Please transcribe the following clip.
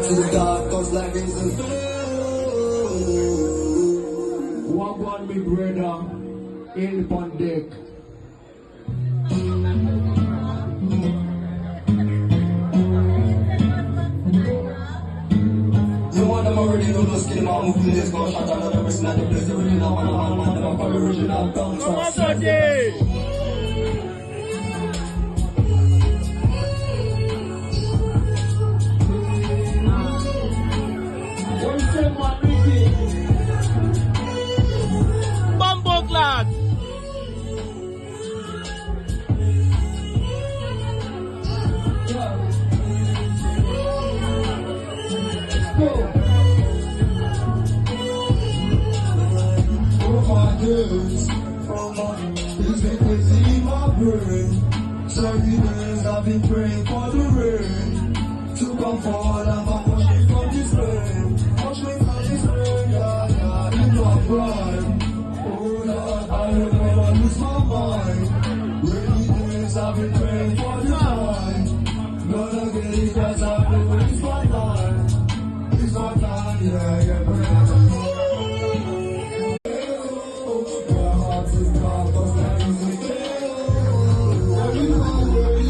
too dark, cause life isn't. One big brother in on deck. You want them already know no skin, I'm moving this gun shot another person at the place, original man, them up on original guns. Bumbo class. I've been praying for the rain to come forward and wash me from this rain. Wash me from this rain, yeah, yeah, in my pride. Oh Lord, I don't wanna lose my mind. Rainy days, I've been praying for the time. Gonna get it 'cause I